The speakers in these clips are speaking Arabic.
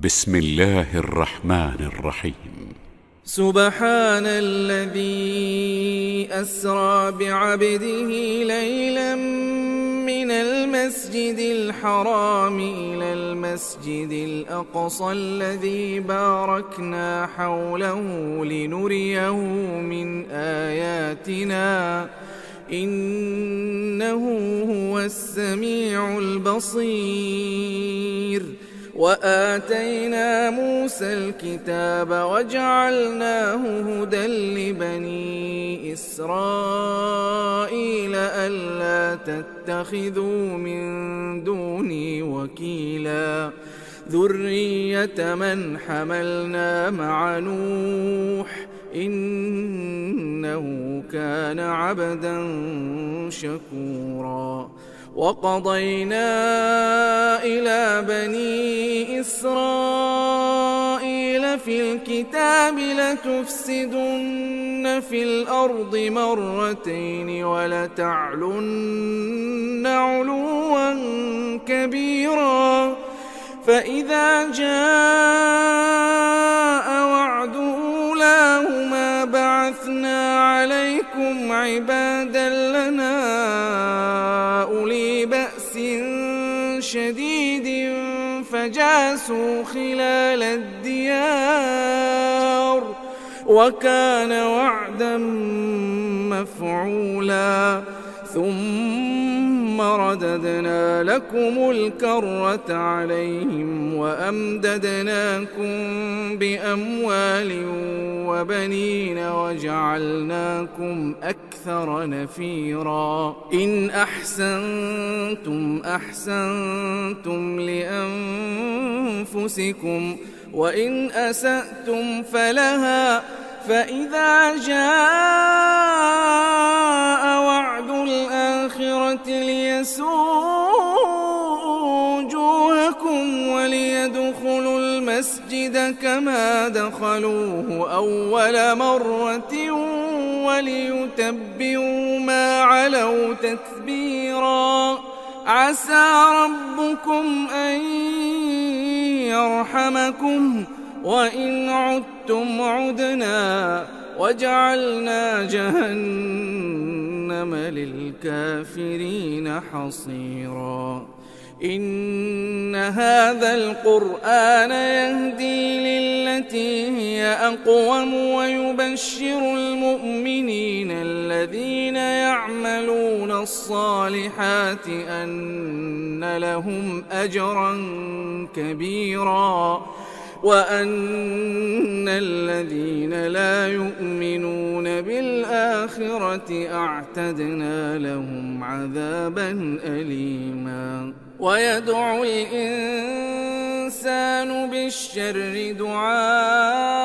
بسم الله الرحمن الرحيم. سبحان الذي أسرى بعبده ليلا من المسجد الحرام إلى المسجد الأقصى الذي باركنا حوله لنريه من آياتنا إنه هو السميع البصير. وآتينا موسى الكتاب وجعلناه هدى لبني إسرائيل ألا تتخذوا من دوني وكيلا ذرية من حملنا مع نوح إنه كان عبدا شكورا. وقضينا إلى بني إسرائيل في الكتاب لتفسدن في الأرض مرتين ولتعلن علوا كبيرا فإذا جاء وعد أولاهما بعثنا عليكم عبادا لنا أولي بأس شديد فجاسوا خلال الديار وكان وعدا مفعولا. ثم رددنا لكم الكرة عليهم وأمددناكم بأموال وبنين وجعلناكم أكثر نفيرا. إن أحسنتم أحسنتم لأنفسكم وإن أسأتم فلها فإذا جاء وعد الآخرة ليسوءوا وجوهكم وليدخلوا المسجد كما دخلوه أول مرة وليتبروا ما علوا تتبيرا. عسى ربكم أن يرحمكم وإن عدتم عدنا وجعلنا جهنم للكافرين حصيرا. إن هذا القرآن يهدي للتي هي أقوم ويبشر المؤمنين الذين يعملون الصالحات أن لهم أجرا كبيرا وأن الذين لا يؤمنون بالآخرة أعتدنا لهم عذابا أليما. ويدعو الإنسان بالشر دعاءه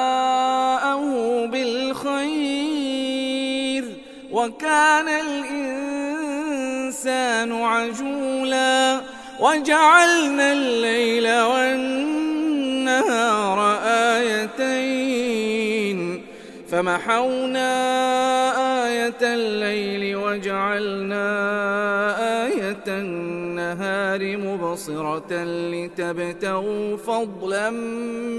بالخير وكان الإنسان عجولا. وجعلنا الليل والنهار آيتين فمحونا آية الليل وجعلنا آية النهار مبصرة لتبتغوا فضلا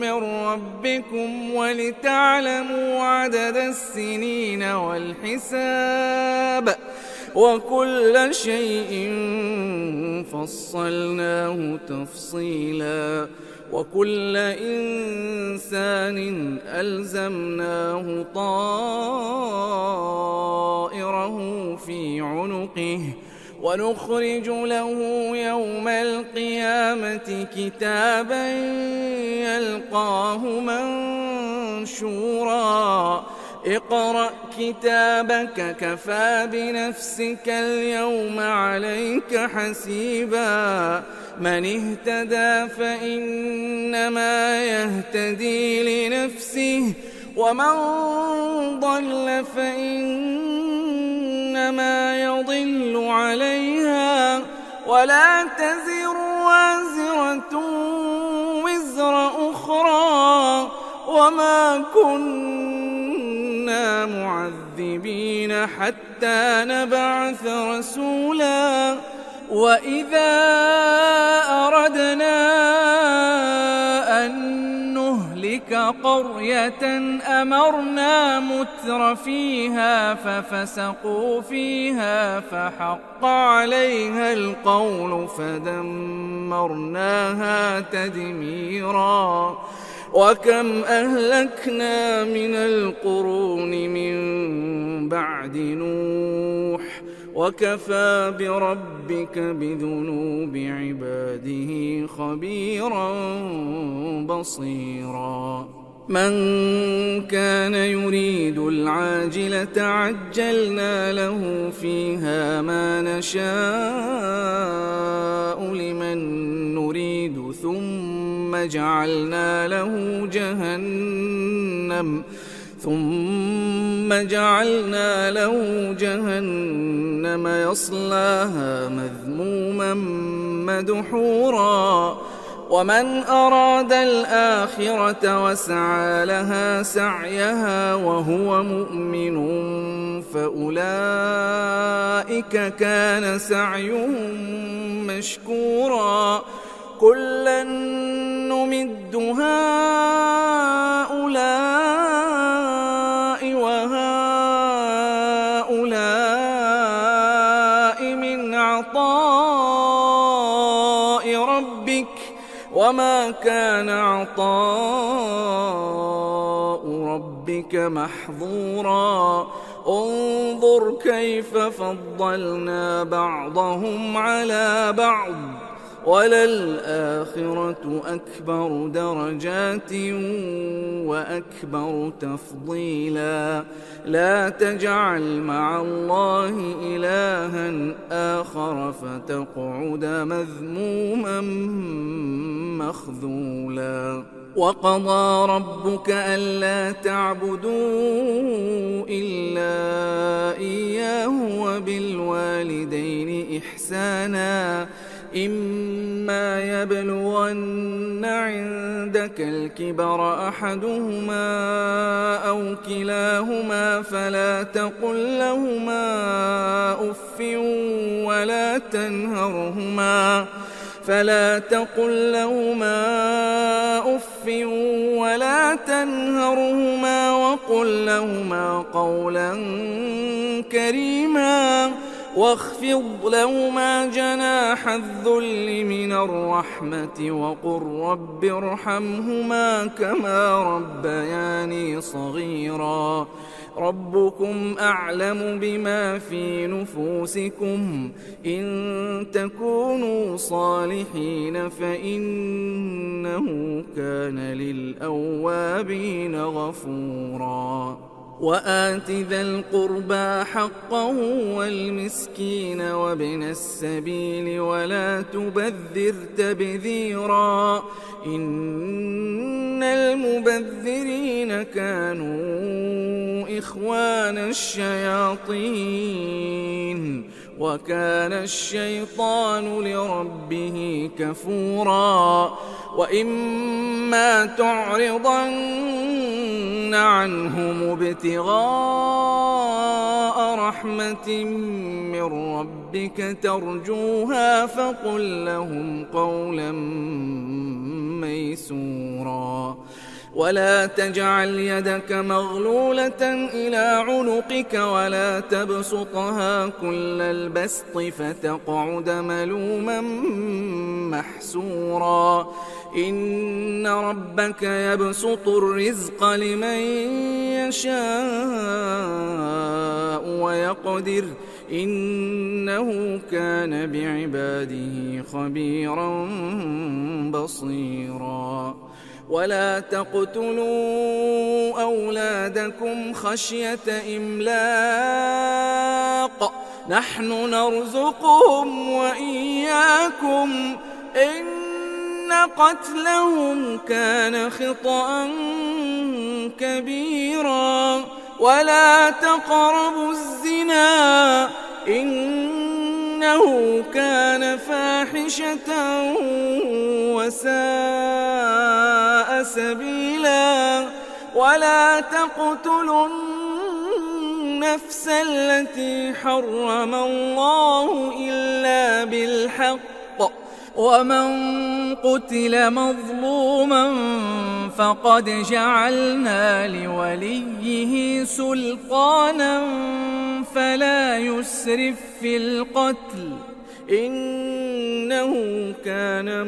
من ربكم ولتعلموا عدد السنين والحساب وكل شيء فصلناه تفصيلا. وكل إنسان ألزمناه طائره في عنقه ونخرج له يوم القيامة كتابا يلقاه منشورا. اقرأ كتابك كفى بنفسك اليوم عليك حسيبا. من اهتدى فإنما يهتدي لنفسه ومن ضل فإنما يضل عليها ولا تزر وازرة وزر أخرى وما كنا معذبين حتى نبعث رسولا. وإذا أردنا أن تلك قرية أمرنا متر فيها ففسقوا فيها فحق عليها القول فدمرناها تدميرا وكم أهلكنا من القرون من بعد نوح وكفى بربك بذنوب عباده خبيرا بصيرا من كان يريد العاجلة عجلنا له فيها ما نشاء لمن نريد ثم جعلنا له جهنم يصلاها مذموما مدحورا ومن أراد الآخرة وسعى لها سعيها وهو مؤمن فأولئك كان سعيهم مشكورا كلا نمد هؤلاء وهؤلاء من عطاء ربك وما كان عطاء ربك محظورا انظر كيف فضلنا بعضهم على بعض وللآخرة أكبر درجات وأكبر تفضيلا لا تجعل مع الله إلها آخر فتقعد مذموما مخذولا وقضى ربك ألا تعبدوا إلا إياه وبالوالدين إحسانا إما يبلغن عندك الكبر أحدهما أو كلاهما فلا تقل لهما أف ولا تنهرهما وقل لهما قولا كريما واخفض لهما جناح الذل من الرحمة وقل رب ارحمهما كما ربياني صغيرا ربكم أعلم بما في نفوسكم إن تكونوا صالحين فإنه كان للأوابين غفورا وآت ذا القربى حقه والمسكين وابن السبيل ولا تبذر تبذيرا إن المبذرين كانوا إخوان الشياطين وكان الشيطان لربه كفورا وإما تعرضن عنهم ابتغاء رحمة من ربك ترجوها فقل لهم قولا ميسورا ولا تجعل يدك مغلولة إلى عنقك ولا تبسطها كل البسط فتقعد ملوما محسورا إن ربك يبسط الرزق لمن يشاء ويقدر إنه كان بعباده خبيرا بصيرا ولا تقتلوا أولادكم خشية إملاق نحن نرزقهم وإياكم إن قتلهم كان خطأ كبيرا ولا تقربوا الزنا إنه كان فاحشة وساء سبيلا ولا تقتلوا النفس التي حرم الله إلا بالحق ومن قتل مظلوما فقد جعلنا لوليه سلطانا فلا يسرف في القتل إنه كان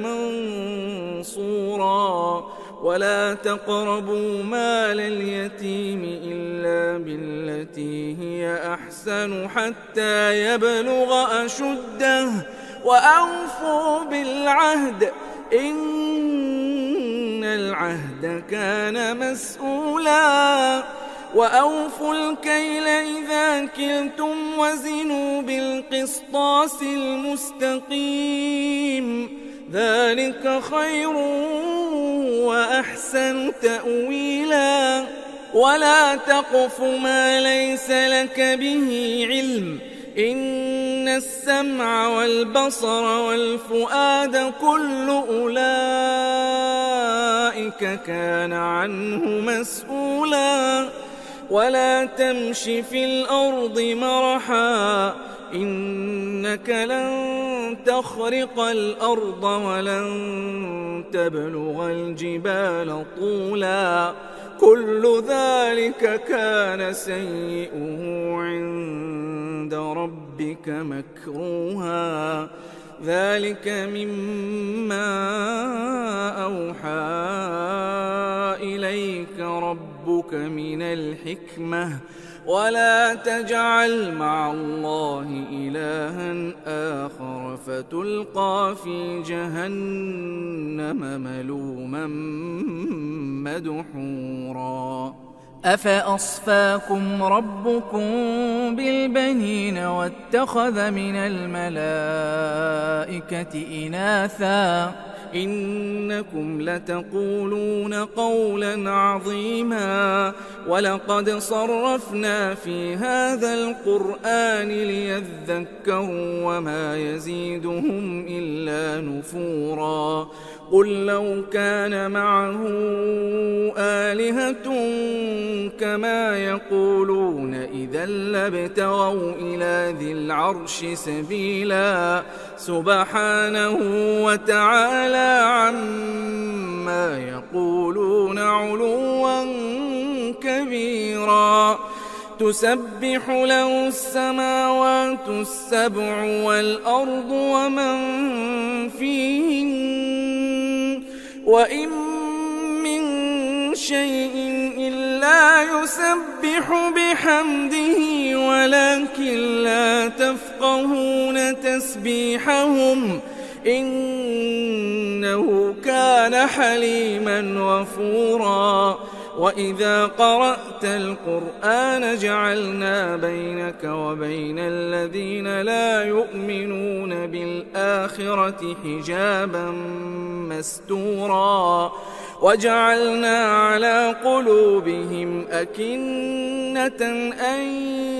منصورا ولا تقربوا مال اليتيم إلا بالتي هي أحسن حتى يبلغ أشده وأوفوا بالعهد إن العهد كان مسؤولا وأوفوا الكيل إذا كلتم وزنوا بالقسطاس المستقيم ذلك خير وأحسن تأويلا ولا تقف ما ليس لك به علم إن السمع والبصر والفؤاد كل أولئك كان عنه مسؤولا ولا تمش في الأرض مرحا إنك لن تخرق الأرض ولن تبلغ الجبال طولا كل ذلك كان سيئه عند ربك مكروها ذلك مما أوحى إليك ربك من الحكمة ولا تجعل مع الله إلها آخر فتلقى في جهنم ملوما مدحورا أفأصفاكم ربكم بالبنين واتخذ من الملائكة إناثا إنكم لتقولون قولا عظيما ولقد صرفنا في هذا القرآن ليذكروا وما يزيدهم إلا نفورا قل لو كان معه آلهة كما يقولون إذا لابتغوا إلى ذي العرش سبيلا سبحانه وتعالى عما يقولون علوا كبيرا تسبح له السماوات السبع والأرض ومن فيهن وإن من شيء إلا يسبح بحمده ولكن لا تفقهون تسبيحهم إنه كان حليما غفورا وإذا قرأت القرآن جعلنا بينك وبين الذين لا يؤمنون بالآخرة حجابا مستورا وجعلنا على قلوبهم أكنة أن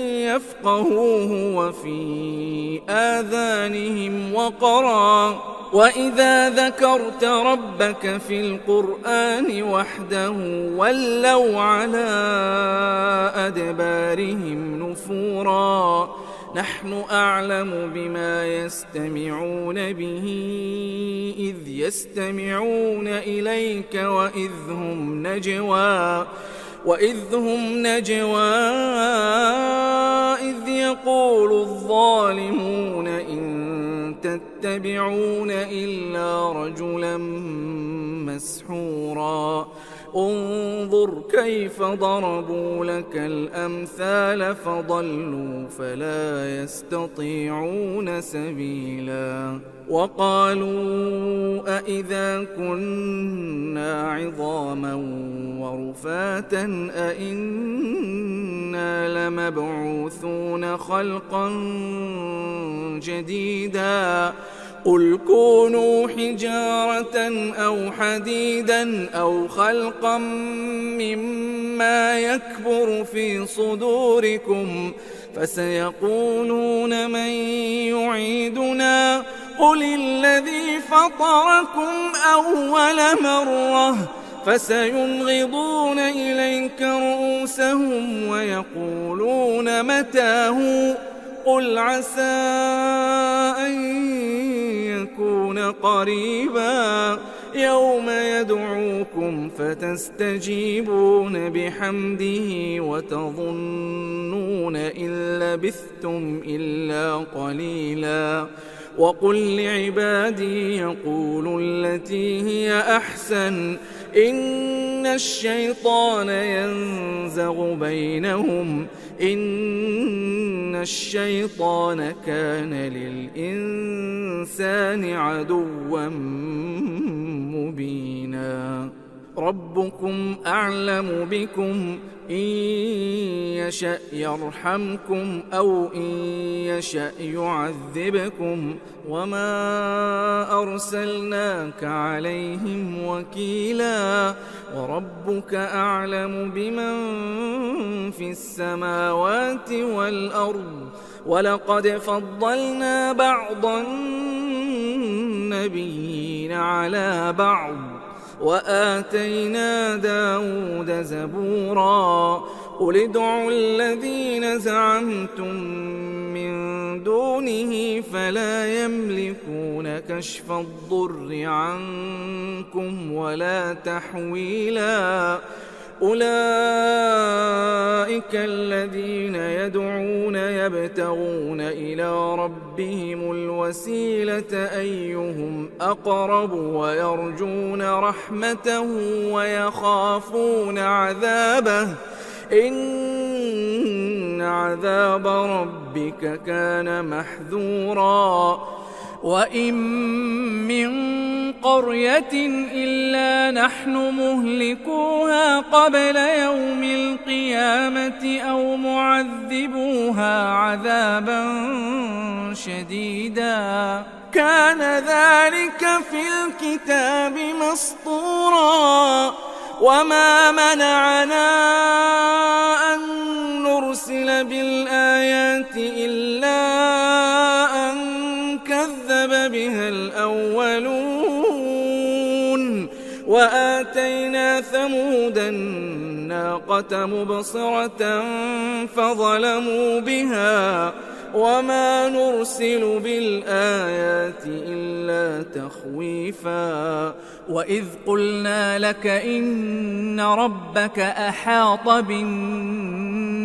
يفقهوه وفي آذانهم وقرا وإذا ذكرت ربك في القرآن وحده ولوا على أدبارهم نفورا نحن أعلم بما يستمعون به إذ يستمعون إليك وإذ هم نجوى إذ يقول الظالمون إن تتبعون إلا رجلا مسحورا انظر كيف ضربوا لك الأمثال فضلوا فلا يستطيعون سبيلا وقالوا أإذا كنا عظاما ورفاتا أإنا لمبعوثون خلقا جديدا قل كونوا حجارة أو حديدا أو خلقا مما يكبر في صدوركم فسيقولون من يعيدنا قل الذي فطركم أول مرة فسينغضون إليك رؤوسهم ويقولون متاه قل عسى أن يكون قريبا يوم يدعوكم فتستجيبون بحمده وتظنون إن لبثتم إلا قليلا وقل لعبادي يقولوا التي هي أحسن إن الشيطان ينزغ بينهم إن الشيطان كان للإنسان عدوا مبينا ربكم أعلم بكم إن يشأ يرحمكم أو إن يشأ يعذبكم وما أرسلناك عليهم وكيلا وربك أعلم بمن في السماوات والأرض ولقد فضلنا بعض النبيين على بعض وآتينا داود زبورا قل ادعوا الذين زعمتم من دونه فلا يملكون كشف الضر عنكم ولا تحويلا أولئك الذين يدعون يبتغون إلى ربهم الوسيلة أيهم أقرب ويرجون رحمته ويخافون عذابه إن عذاب ربك كان محذورا وإن من قرية إلا نحن مهلكوها قبل يوم القيامة أو معذبوها عذابا شديدا كان ذلك في الكتاب مسطورا وما منعنا أن نرسل بالآيات إلا أن كذب بها الأولون وآتينا ثمود الناقة مبصرة فظلموا بها وما نرسل بالآيات إلا تخويفا وإذ قلنا لك إن ربك أحاط بالناس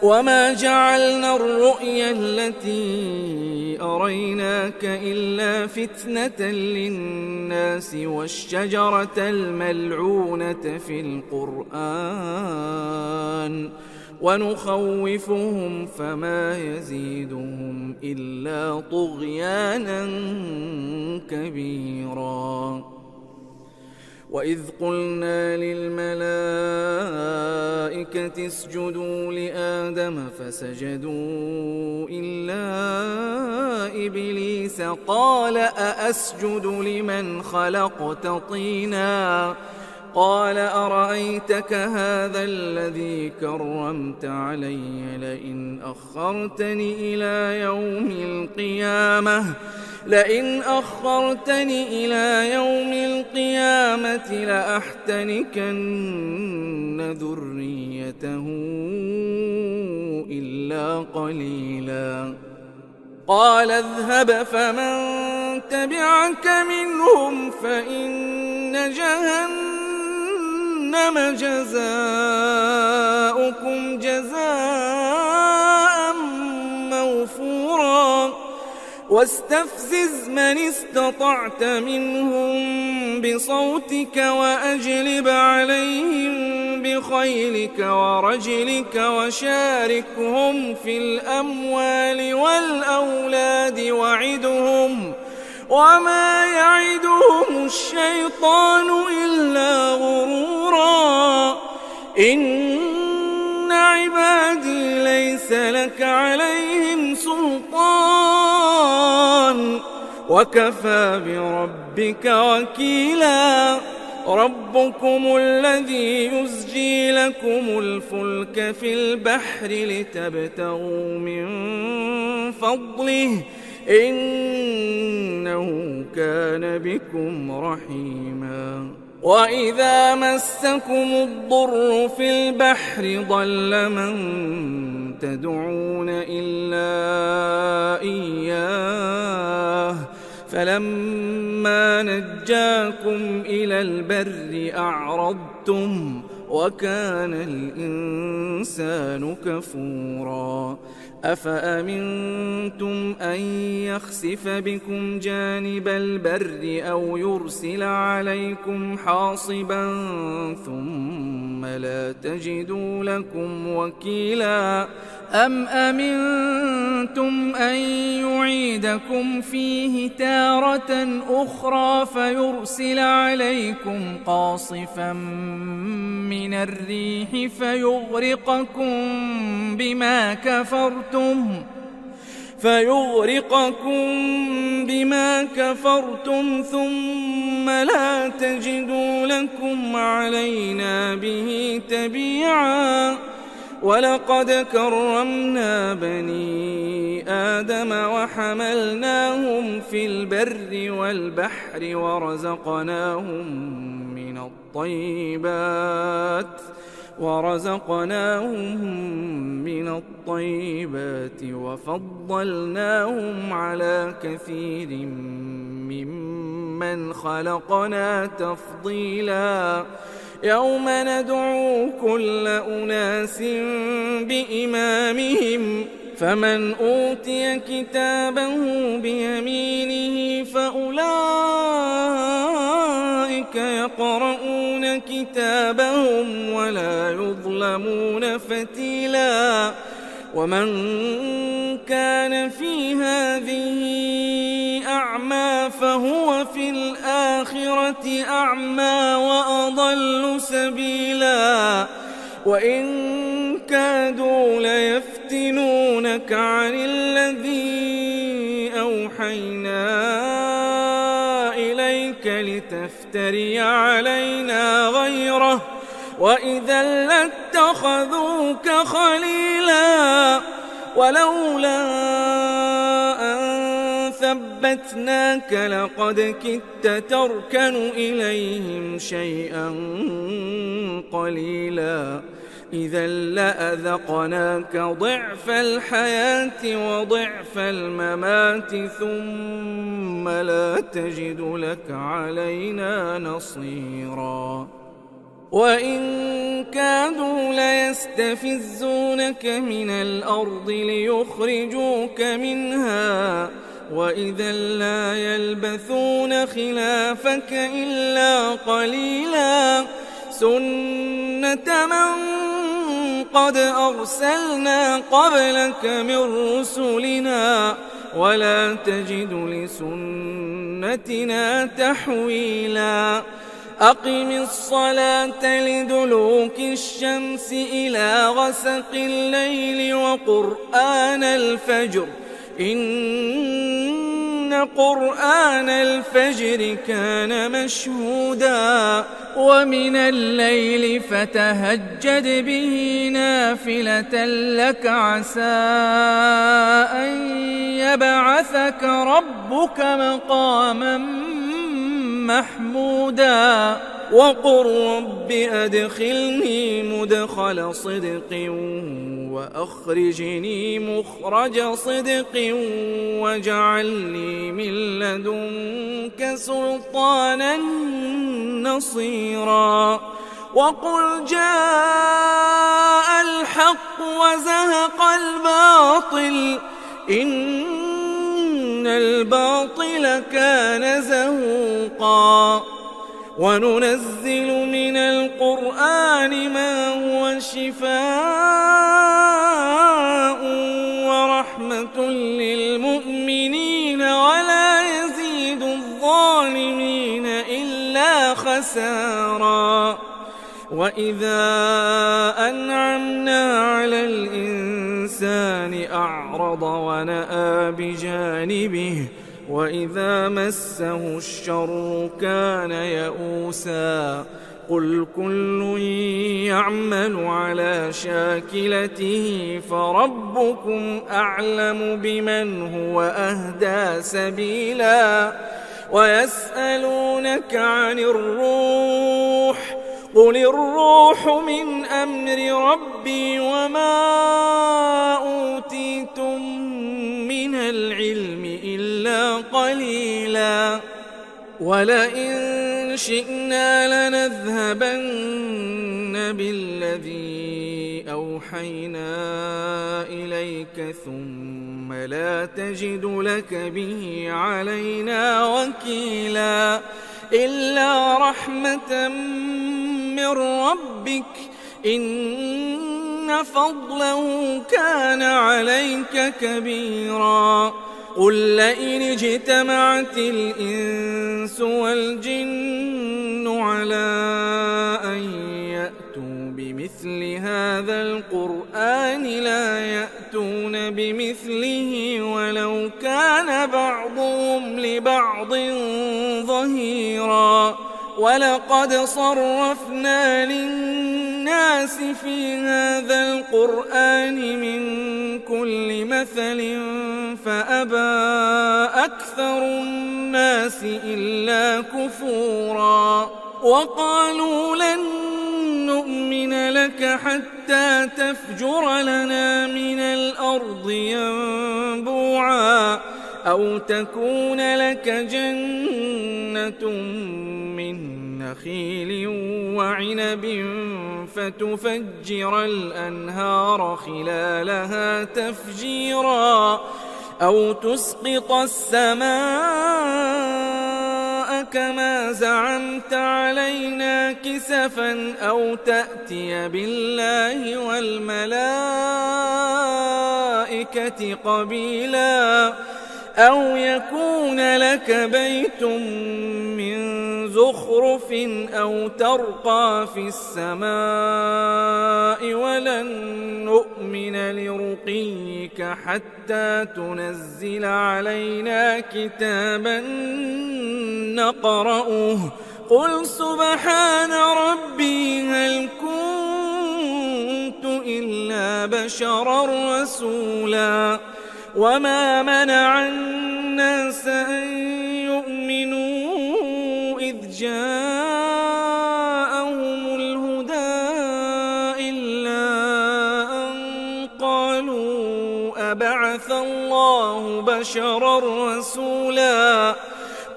وما جعلنا الرؤيا التي أريناك إلا فتنة للناس والشجرة الملعونة في القرآن ونخوفهم فما يزيدهم إلا طغيانا كبيرا وإذ قلنا للملائكة اسجدوا لآدم فسجدوا إلا إبليس قال أأسجد لمن خلقت طينا قال أرأيتك هذا الذي كرمت علي لئن أخرتني إلى يوم القيامة لأحتنكن ذريته إلا قليلا قال اذهب فمن تبعك منهم فإن جهنم جزاؤكم جزاء موفورا واستفزز من استطعت منهم بصوتك وأجلب عليهم بخيلك ورجلك وشاركهم في الأموال والأولاد وعدهم وما يعدهم الشيطان إلا غرورا إن عبادي ليس لك عليهم سلطان وكفى بربك وكيلا ربكم الذي يزجي لكم الفلك في البحر لتبتغوا من فضله إنه كان بكم رحيما وإذا مسكم الضر في البحر ضل من تدعون إلا إياه فلما نجاكم إلى البر أعرضتم وكان الإنسان كفورا أفأمنتم أن يخسف بكم جانب البر أو يرسل عليكم حاصبا ثم لا تجدوا لكم وكيلا أم أمنتم أن يعيدكم فيه تارة أخرى فيرسل عليكم قاصفا من الريح فيغرقكم بما كفرتم ثم لا تجدوا لكم علينا به تبيعا ولقد كرمنا بني آدم وحملناهم في البر والبحر ورزقناهم من الطيبات وفضلناهم على كثير ممن خلقنا تفضيلا يوم ندعو كل أناس بإمامهم فمن أوتي كتابه بيمينه فأولئك يقرؤون كتابهم ولا يظلمون فتيلا ومن كان في هذه أعمى فهو في الآخرة أعمى وأضل سبيلا وإن كادوا ليفتنونك عن الذي أوحينا إليك لتفتري علينا غيره وإذا لاتخذوك خليلا ولولا أن ثبتناك لقد كدت تركن إليهم شيئا قليلا إذا لأذقناك ضعف الحياة وضعف الممات ثم لا تجد لك علينا نصيرا وإن كادوا ليستفزونك من الأرض ليخرجوك منها وإذا لا يلبثون خلافك إلا قليلا سنة من قد أرسلنا قبلك من رسلنا ولا تجد لسنتنا تحويلا أقم الصلاة لدلوك الشمس إلى غسق الليل وقرآن الفجر إن قرآن الفجر كان مشهودا ومن الليل فتهجد به نافلة لك عسى أن يبعثك ربك مقاما محمودا وقل رب أدخلني مدخل صدق وأخرجني مخرج صدق واجعل لي من لدنك سلطانا نصيرا وقل جاء الحق وزهق الباطل إن الباطل كان زهوقا وننزل من القرآن ما هو شفاء ورحمة للمؤمنين ولا يزيد الظالمين إلا خسارا وإذا أنعمنا على الإنسان أعرض ونأى بجانبه وإذا مسه الشر كان يئوسا قل كل يعمل على شاكلته فربكم أعلم بمن هو أهدى سبيلا ويسألونك عن الروح قل الروح من أمر ربي وما أوتيتم من العلم إلا قليلا ولئن شئنا لنذهبن بالذي أوحينا إليك ثم لا تجد لك به علينا وكيلا إلا رحمة من ربك إن فضله كان عليك كبيرا قل لئن اجتمعت الإنس والجن على أن يأتوا بمثل هذا القرآن لا يأتون بمثله ولو كان بعضهم لبعض ظهيرا ولقد صرفنا للناس في هذا القرآن من كل مثل فأبى أكثر الناس إلا كفورا وقالوا لن نؤمن لك حتى تفجر لنا من الأرض ينبوعا أو تكون لك جنة من نخيل وعنب فتفجر الأنهار خلالها تفجيرا أو تسقط السماء كما زعمت علينا كسفا أو تأتي بالله والملائكة قبيلا أو يكون لك بيت من زخرف أو ترقى في السماء ولن نؤمن لرقيك حتى تنزل علينا كتابا نقرأه قل سبحان ربي هل كنت إلا بشرا رسولا وما منع الناس أن يؤمنوا إذ جاءهم الهدى إلا أن قالوا أبعث الله بشرا رسولا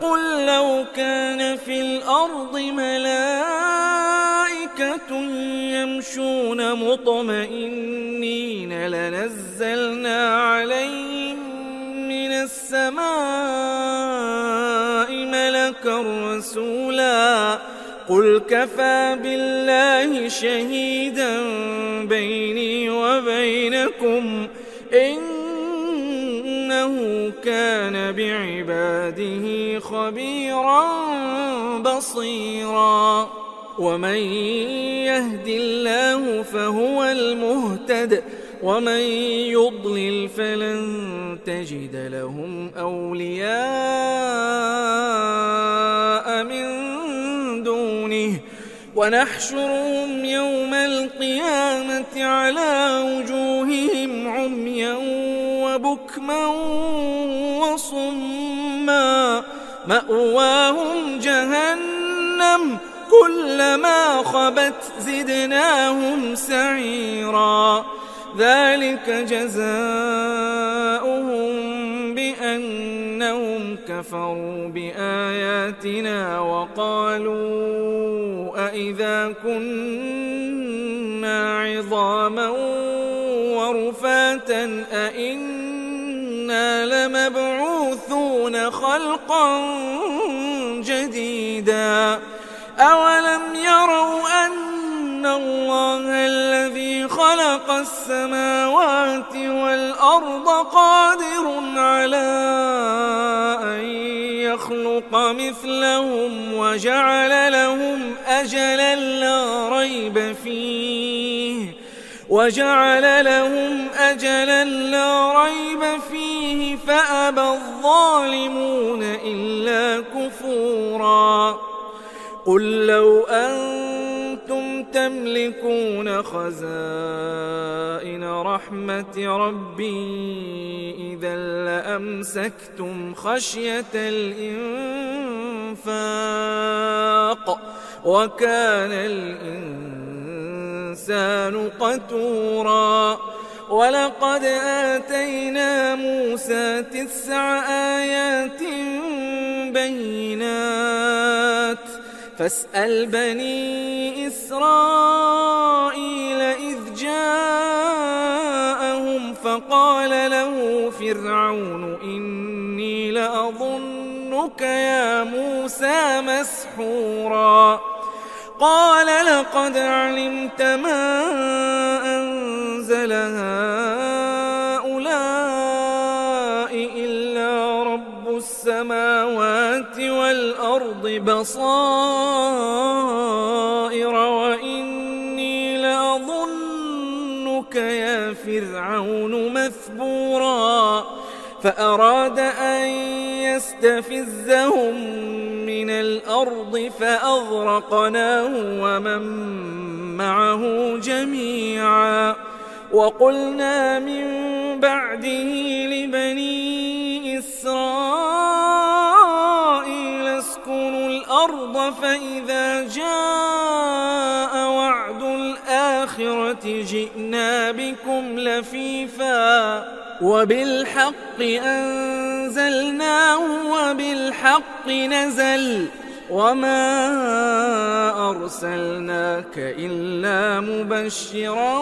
قل لو كان في الأرض ملائكة يمشون مطمئنين لنزلنا عليهم من السماء ملكا رسولا قل كفى بالله شهيدا بيني وبينكم إنه كان بعباده خبيرا بصيرا ومن يهد الله فهو المهتد ومن يضلل فلن تجد لهم أولياء من دونه ونحشرهم يوم القيامة على وجوههم عميا وبكما وصما مأواهم جهنم كلما خبت زدناهم سعيرا ذلك جزاؤهم بأنهم كفروا بآياتنا وقالوا أإذا كنا عظاما ورفاتا أإنا لمبعوثون خلقا جديدا أولم يروا أن الله الذي خلق السماوات والأرض قادر على أن يخلق مثلهم وجعل لهم أجلا لا ريب فيه فأبى الظالمون إلا كفورا قل لو أنتم تملكون خزائن رحمة ربي إذا لأمسكتم خشية الإنفاق وكان الإنسان قتورا ولقد آتينا موسى 9 آيات بينات فاسأل بني إسرائيل إذ جاءهم فقال له فرعون إني لأظنك يا موسى مسحورا قال لقد علمت ما أنزل هؤلاء إلا رب السماوات والأرض بصائر وإني لأظنك يا فرعون مثبورا فأراد أن يستفزهم من الأرض فأغرقناه ومن معه جميعا وقلنا من بعده لبني إسرائيل اسكنوا الأرض فإذا جاء وعد الآخرة جئنا بكم لفيفا وبالحق أنزلناه وبالحق نزل وما أرسلناك إلا مبشرا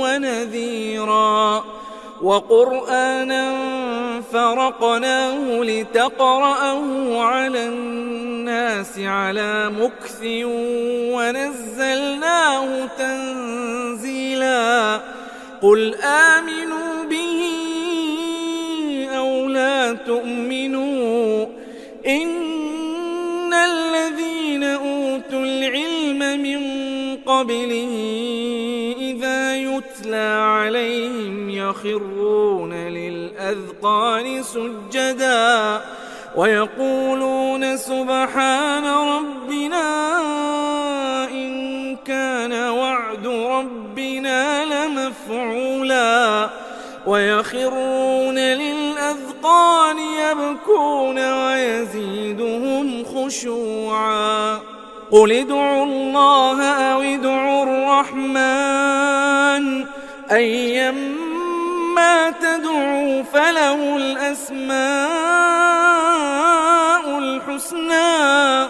ونذيرا وقرآنا فرقناه لتقرأه على الناس على مكث ونزلناه تنزيلا قل آمنوا به أو لا تؤمنوا إن الذين أوتوا العلم من قبله إذا يتلى عليهم يخرون للأذقان سجدا ويقولون سبحان ربنا إن كان وعد ربنا لمفعولا ويخرون للأذقان يبكون ويزيدهم خشوعا قل ادعوا الله أو ادعوا الرحمن أيما تدعوا فله الأسماء الحسنى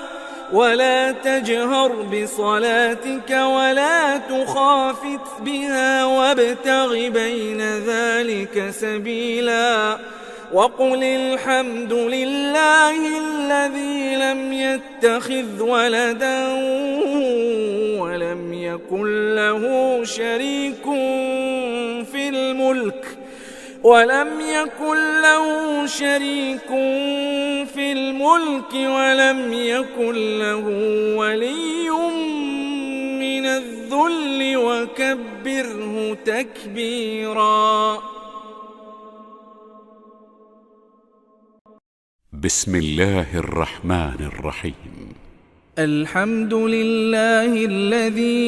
ولا تجهر بصلاتك ولا تخافت بها وابتغ بين ذلك سبيلا وقل الحمد لله الذي لم يتخذ ولدا ولم يكن له شريك في الملك ولم يكن له ولي من الذل وكبره تكبيرا بسم الله الرحمن الرحيم الحمد لله الذي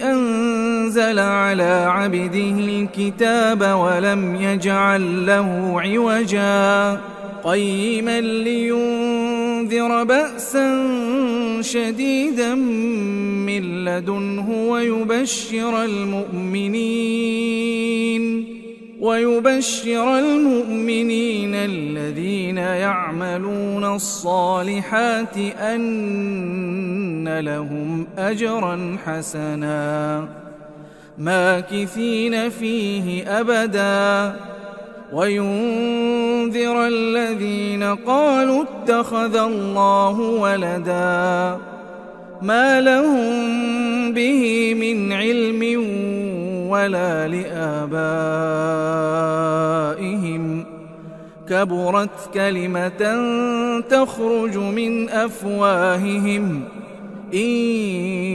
أنزل على عبده الكتاب ولم يجعل له عوجا قيما لينذر بأسا شديدا من لدنه ويبشر المؤمنين الذين يعملون الصالحات أن لهم أجرا حسنا ماكثين فيه أبدا وينذر الذين قالوا اتخذ الله ولدا ما لهم به من علم ولا لآبائهم كبرت كلمة تخرج من أفواههم إن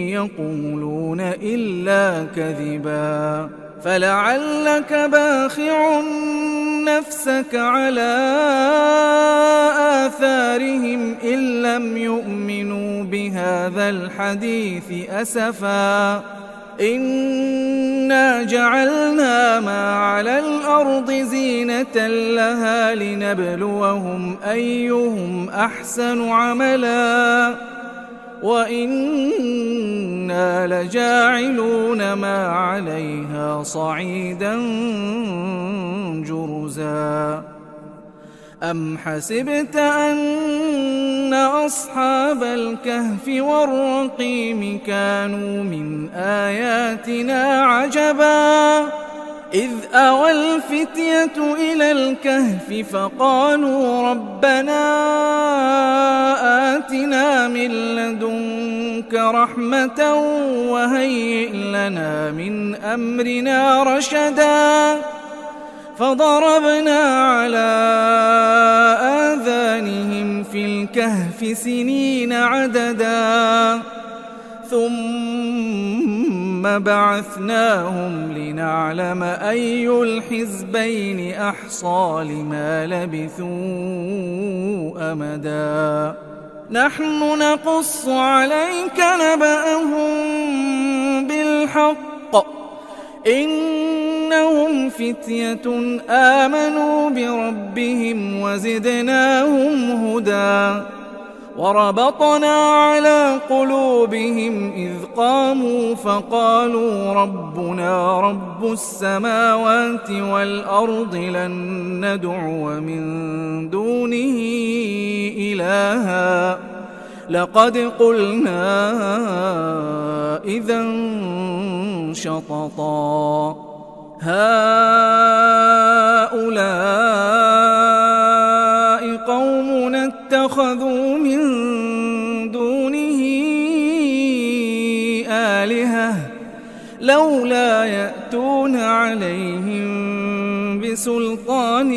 يقولون إلا كذبا فلعلك باخع نفسك على آثارهم إن لم يؤمنوا بهذا الحديث أسفا إنا جعلنا ما على الأرض زينة لها لنبلوهم أيهم أحسن عملا وإنا لجاعلون ما عليها صعيدا جرزا أم حسبت أن أصحاب الكهف والرقيم كانوا من آياتنا عجبا إذ أوى الفتية إلى الكهف فقالوا ربنا آتنا من لدنك رحمة وهيئ لنا من أمرنا رشدا فضربنا على آذانهم في الكهف سنين عددا ثم بعثناهم لنعلم أي الحزبين أحصى لما لبثوا أمدا نحن نقص عليك نبأهم بالحق إنهم فتية آمنوا بربهم وزدناهم هدى وربطنا على قلوبهم إذ قاموا فقالوا ربنا رب السماوات والأرض لن ندعو من دونه إلها لقد قلنا إذا شططا هؤلاء قومنا اتخذوا من دونه آلهة لولا يأتون عليهم بسلطان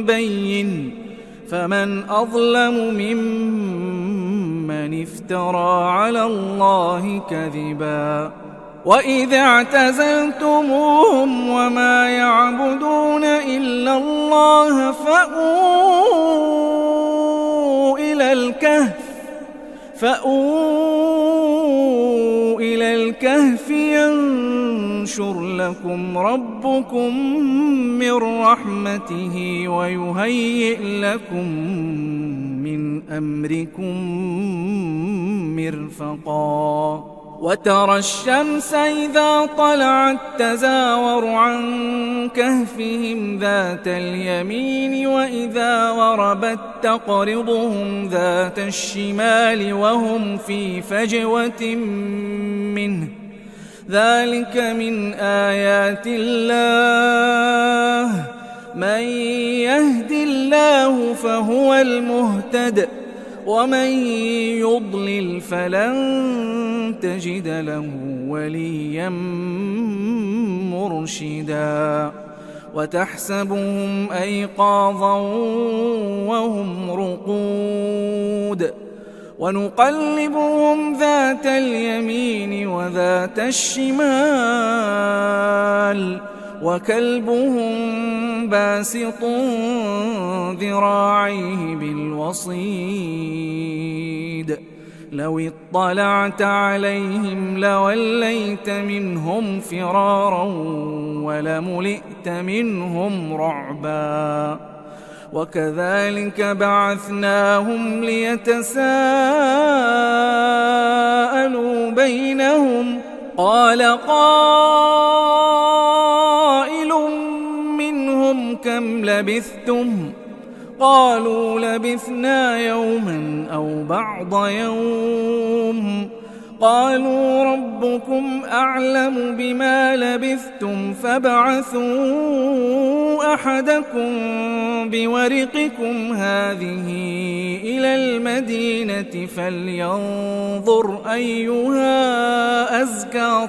بين فمن أظلم ممن افترى على الله كذبا وإذا اعتزلتموهم وما يعبدون إلا الله فأووا إلى الكهف ينشر لكم ربكم من رحمته ويهيئ لكم من أمركم مرفقا وترى الشمس إذا طلعت تزاور عن كهفهم ذات اليمين وإذا غربت تقرضهم ذات الشمال وهم في فجوة منه ذلك من آيات الله من يهد الله فهو المهتد ومن يضلل فلن تجد له وليا مرشدا وتحسبهم أيقاظا وهم رقود ونقلبهم ذات اليمين وذات الشمال وكلبهم باسط ذراعيه بالوصيد لو اطلعت عليهم لوليت منهم فرارا ولملئت منهم رعبا وكذلك بعثناهم ليتساءلوا بينهم قال قائل منهم كم لبثتم قالوا لبثنا يوما أو بعض يوم قالوا ربكم أعلم بما لبثتم فابعثوا أحدكم بورقكم هذه إلى المدينة فلينظر أيها أزكى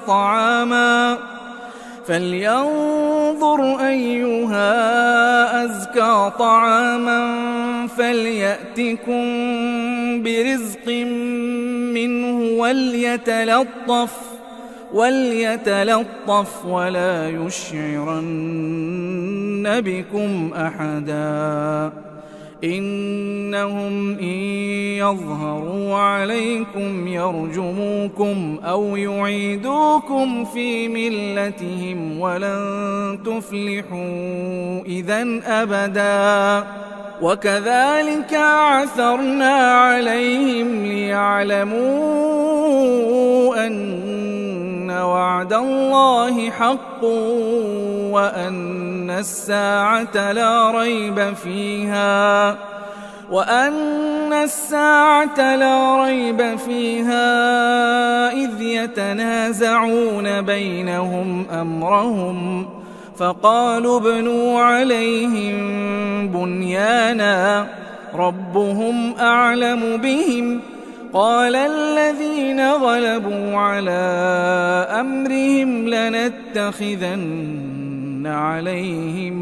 طعاما فليأتكم برزق منه وليتلطف ولا يشعرن بكم أحدا إنهم إن يظهروا عليكم يرجموكم أو يعيدوكم في ملتهم ولن تفلحوا إذن أبدا وكذلك عثرنا عليهم ليعلموا أن وعد الله حق وأن الساعة لا ريب فيها إذ يتنازعون بينهم أمرهم فقالوا ابنوا عليهم بنيانا ربهم أعلم بهم قال الذين غلبوا على أمرهم لنتخذن عليهم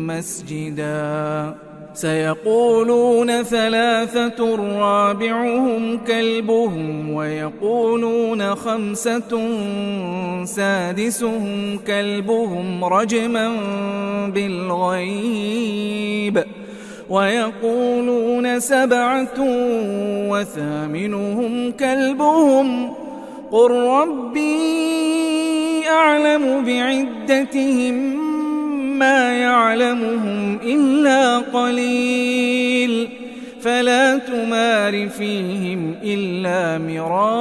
مسجدا سيقولون 3 رابعهم كلبهم ويقولون 5 سادسهم كلبهم رجما بالغيب ويقولون 7 وثامنهم كلبهم قل ربي أعلم بعدتهم ما يعلمهم إلا قليل فلا تمار فيهم إلا مراء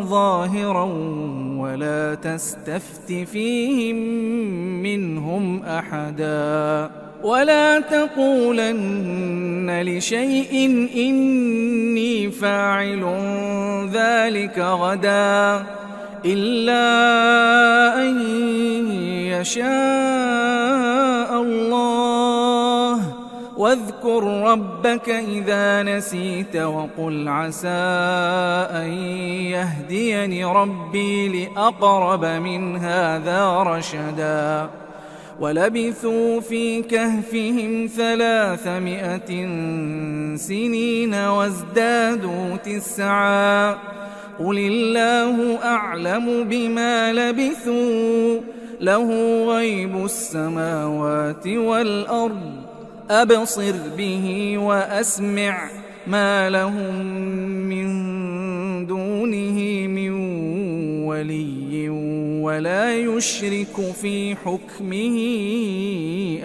ظاهرا ولا تستفت فيهم منهم أحدا ولا تقولن لشيء إني فاعل ذلك غدا إلا أن يشاء الله واذكر ربك إذا نسيت وقل عسى أن يهديني ربي لأقرب من هذا رشدا ولبثوا في كهفهم 300 سنين وازدادوا 9 قل الله أعلم بما لبثوا له غيب السماوات والأرض أبصر به وأسمع ما لهم من دونه من ولي ولا يشرك في حكمه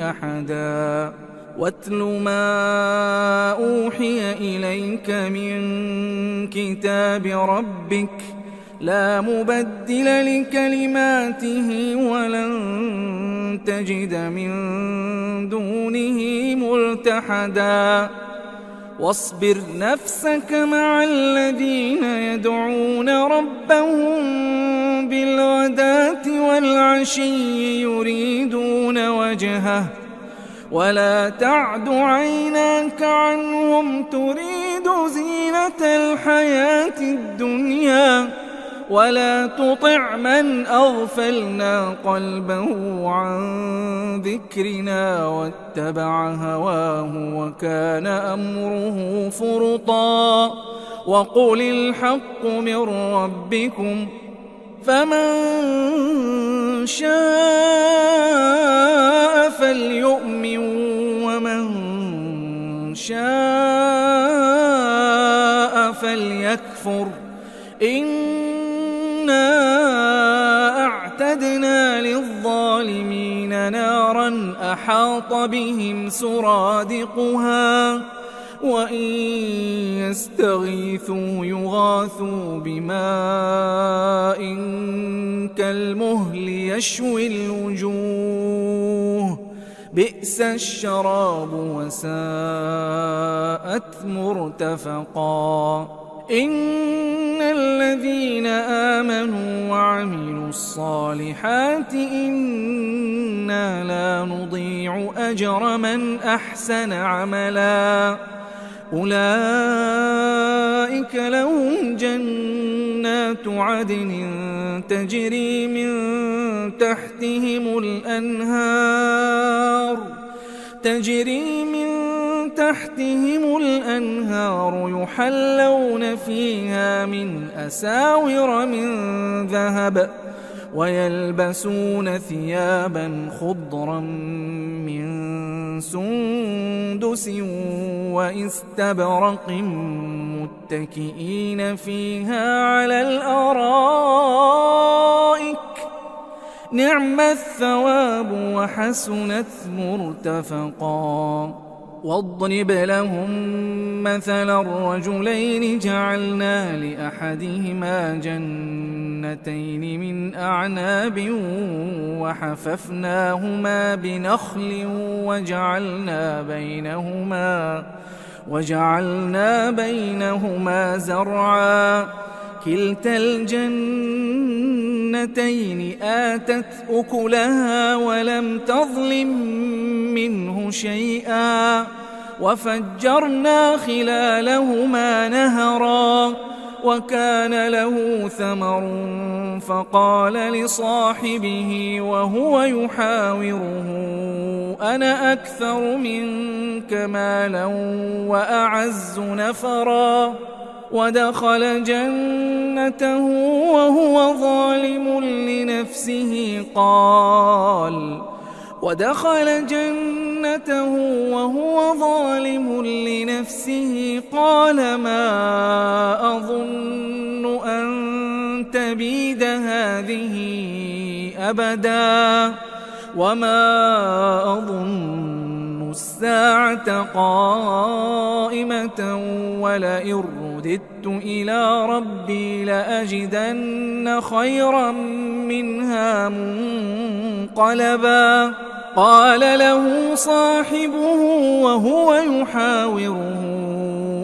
أحدا واتل ما أوحي إليك من كتاب ربك لا مبدل لكلماته ولن تجد من دونه ملتحدا واصبر نفسك مع الذين يدعون ربهم بالغداة والعشي يريدون وجهه ولا تعد عيناك عنهم تريد زينة الحياة الدنيا ولا تطع من أغفلنا قلبه عن ذكرنا واتبع هواه وكان أمره فرطا وقل الحق من ربكم فمن شاء فليؤمن ومن شاء فليكفر إنا أعتدنا للظالمين نارا أحاط بهم سرادقها وإن يستغيثوا يغاثوا بماء كالمهل يشوي الوجوه بئس الشراب وساءت مرتفقا إن الذين آمنوا وعملوا الصالحات إنا لا نضيع أجر من أحسن عملا أولئك لهم جنات عدن تجري من تحتهم الأنهار يحلون فيها من أساور من ذهب ويلبسون ثيابا خضرا من سندس واستبرق متكئين فيها على الأرائك نعم الثواب وحسنت مرتفقا. واضرب لهم مثلا الرجلين جعلنا لأحدهما جنتين من أعناب وحففناهما بنخل وجعلنا بينهما زرعا كلتا الجنتين آتت أكلها ولم تظلم منه شيئا وفجرنا خلالهما نهرا وكان له ثمر فقال لصاحبه وهو يحاوره أنا أكثر منك مالا وأعز نفرا ودخل جنته وهو ظالم لنفسه قال ما أظن أن تبيد هذه أبدا وما أظن الساعة قائمة ولئن رددت إلى ربي لأجدن خيرا منها منقلبا. قال له صاحبه وهو يحاوره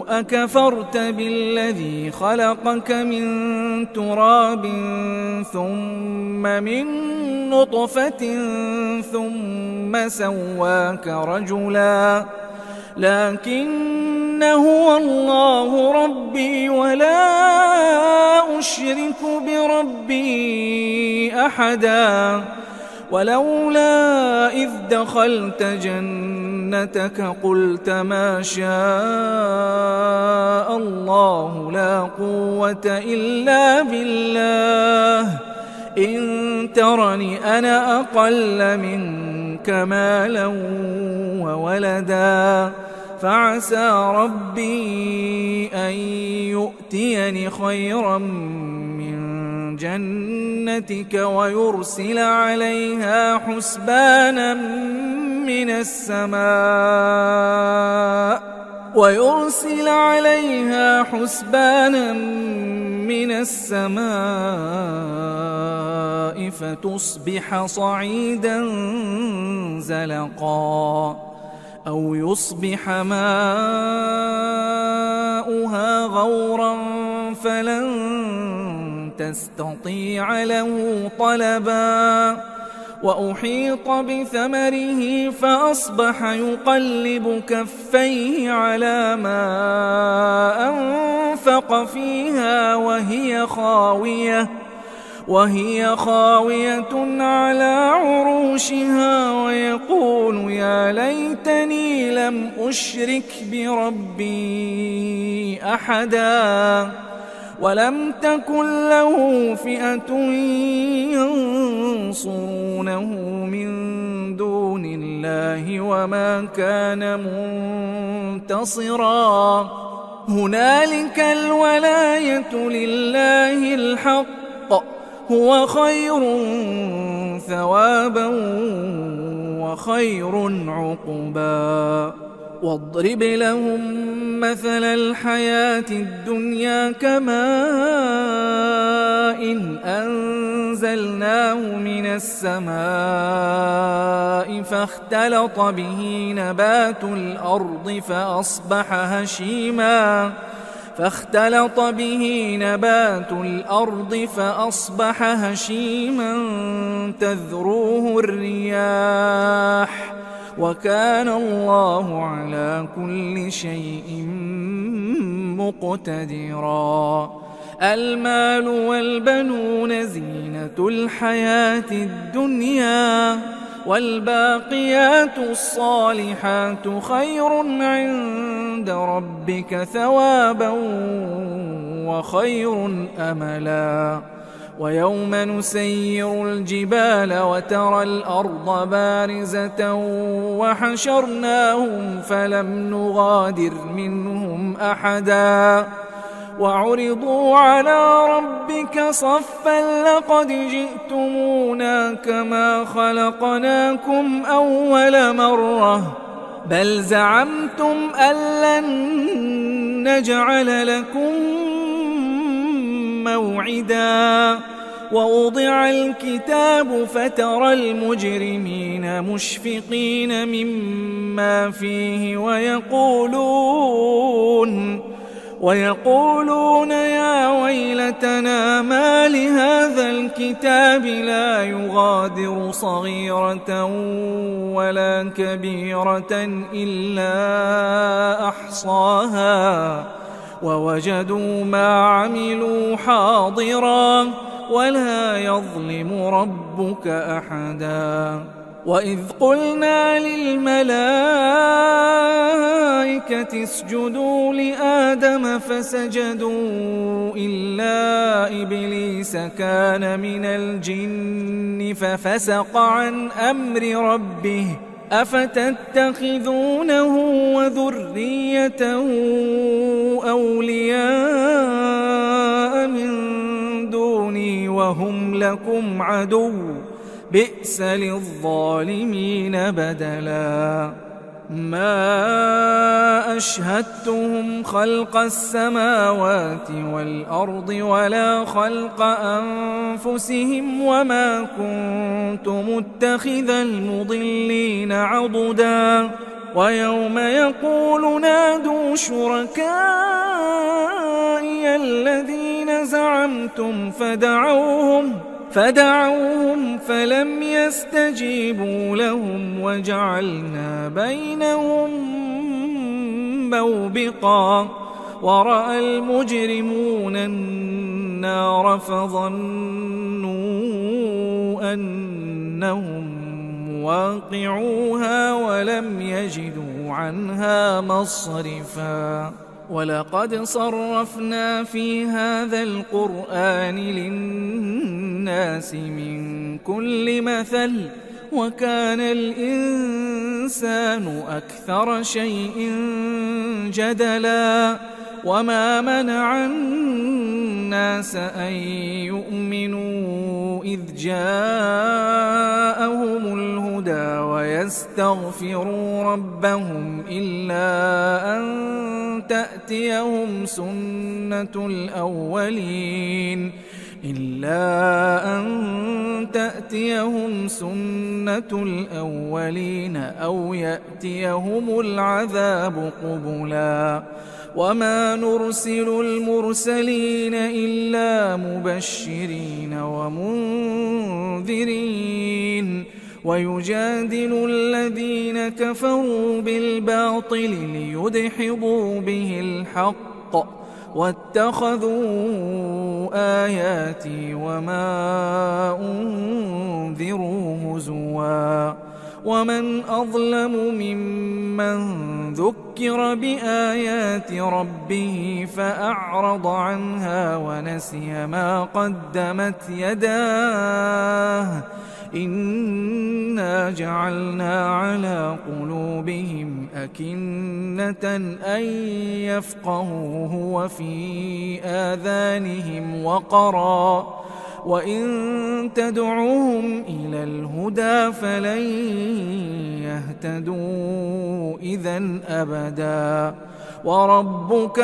أكفرت بالذي خلقك من تراب ثم من نطفة ثم سواك رجلا لكن هو الله ربي ولا أشرك بربي أحدا. ولولا إذ دخلت جنتك قلت ما شاء الله لا قوة إلا بالله إن ترني أنا أقل منك مالا وولدا فعسى ربي أن يؤتيني خيرا من جنتك ويرسل عليها حسبانا من السماء فتصبح صعيدا زلقا أو يصبح ماؤها غورا فلن تستطيع له طلبا. وأحيط بثمره فأصبح يقلب كفيه على ما أنفق فيها وهي خاوية على عروشها ويقول يا ليتني لم أشرك بربي أحدا ولم تكن له فئة ينصرونه من دون الله وما كان منتصرا. هنالك الولاية لله الحق هو خير ثوابا وخير عقبا. واضرب لهم مثل الحياة الدنيا كماء أنزلناه من السماء فاختلط به نبات الأرض فأصبح هشيما تذروه الرياح وكان الله على كل شيء مقتدرا. المال والبنون زينة الحياة الدنيا والباقيات الصالحات خير عند ربك ثوابا وخير أملا. ويوم نسير الجبال وترى الأرض بارزة وحشرناهم فلم نغادر منهم أحدا وعرضوا على ربك صفا لقد جئتمونا كما خلقناكم أول مرة بل زعمتم أن لن نجعل لكم موعدا ووضع الكتاب فترى المجرمين مشفقين مما فيه ويقولون يا ويلتنا ما لهذا الكتاب لا يغادر صغيرة ولا كبيرة إلا أحصاها ووجدوا ما عملوا حاضرا ولا يظلم ربك أحدا وإذ قلنا للملائكة اسجدوا لآدم فسجدوا إلا إبليس كان من الجن ففسق عن أمر ربه أفتتخذونه وذريته أولياء من دوني وهم لكم عدو بئس للظالمين بدلا ما أشهدتهم خلق السماوات والأرض ولا خلق أنفسهم وما كنت متخذ المضلين عضدا ويوم يقول نادوا شركائي الذين زعمتم فدعوهم فلم يستجيبوا لهم وجعلنا بينهم موبقا ورأى المجرمون النار فظنوا أنهم واقعوها ولم يجدوا عنها مصرفا ولقد صرفنا في هذا القرآن للناس من كل مثل وكان الإنسان أكثر شيء جدلا وما منع الناس أن يؤمنوا إذ جاءهم الهدى ويستغفروا ربهم إلا أن تأتيهم سنة الأولين أو يأتيهم العذاب قبلا وما نرسل المرسلين إلا مبشرين ومنذرين ويجادل الذين كفروا بالباطل ليدحضوا به الحق واتخذوا آياتي وما أنذروا هزوا ومن أظلم ممن ذكر بآيات ربه فأعرض عنها ونسي ما قدمت يداه إنا جعلنا على قلوبهم أكنة أن يفقهوه وفي آذانهم وقرا وإن تدعوهم إلى الهدى فلن يهتدوا إذن أبدا وربك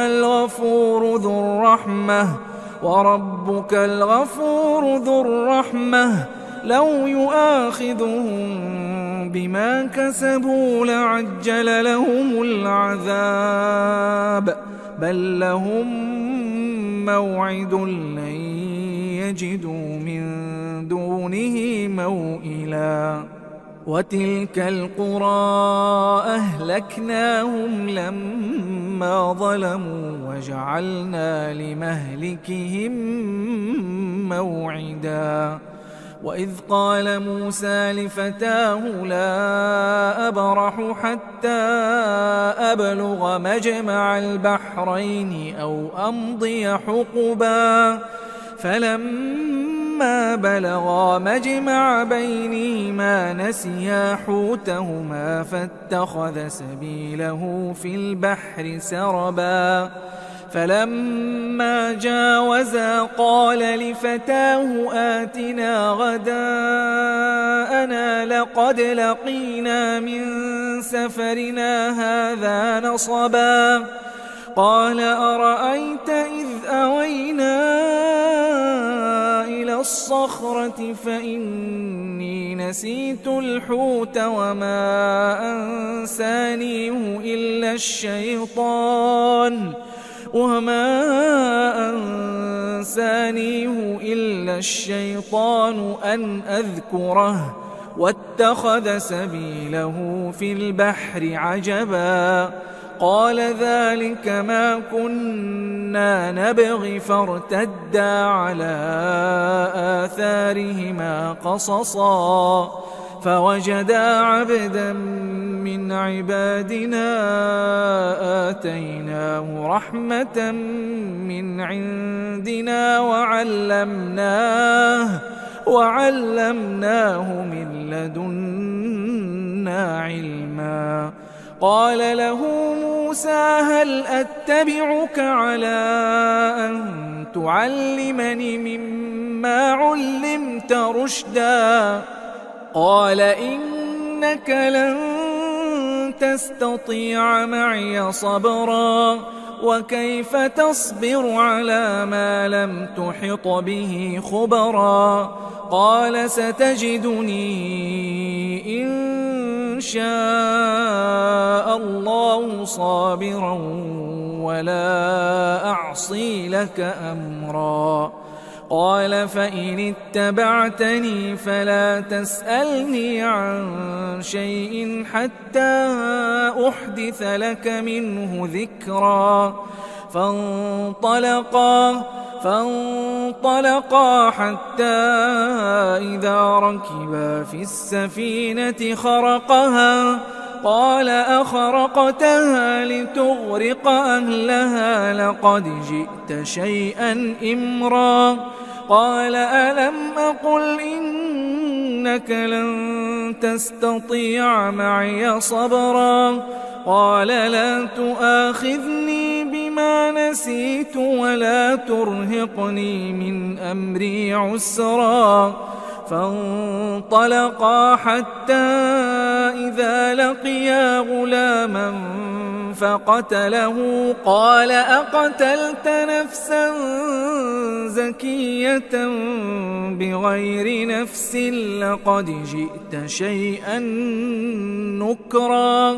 الغفور ذو الرحمة لو يؤاخذهم بما كسبوا لعجل لهم العذاب بل لهم موعد لن يجدوا من دونه موئلا وتلك القرى أهلكناهم لما ظلموا وجعلنا لمهلكهم موعدا وإذ قال موسى لفتاه لا أبرح حتى أبلغ مجمع البحرين أو أمضي حقبا فلما فلما بلغا مجمع بينهما نسيا حوتهما فاتخذ سبيله في البحر سربا فلما جاوزا قال لفتاه آتنا غداءنا لقد لقينا من سفرنا هذا نصبا قال أرأيت إذ أوينا إلى الصخرة فإني نسيت الحوت وما أنسانيه إلا الشيطان أن أذكره واتخذ سبيله في البحر عجبا قال ذلك ما كنا نبغي فارتدا على آثارهما قصصا فوجدا عبدا من عبادنا آتيناه رحمة من عندنا وعلمناه من لدنا علما قال له موسى هل أتبعك على أن تعلمني مما علمت رشدا قال إنك لن تستطيع معي صبرا وكيف تصبر على ما لم تحط به خبرا قال ستجدني إن شاء الله صابرا ولا أعصي لك أمرا قال فإن اتبعتني فلا تسألني عن شيء حتى أحدث لك منه ذكرا فانطلقا حتى إذا ركبا في السفينة خرقها قال أخرقتها لتغرق أهلها لقد جئت شيئا إمرا قال ألم أقل إنك لن تستطيع معي صبرا قال لا تؤاخذني بما نسيت ولا ترهقني من أمري عسرا فانطلقا حتى إذا لقيا غلاما فقتله قال أقتلت نفسا زكية بغير نفس لقد جئت شيئا نكرا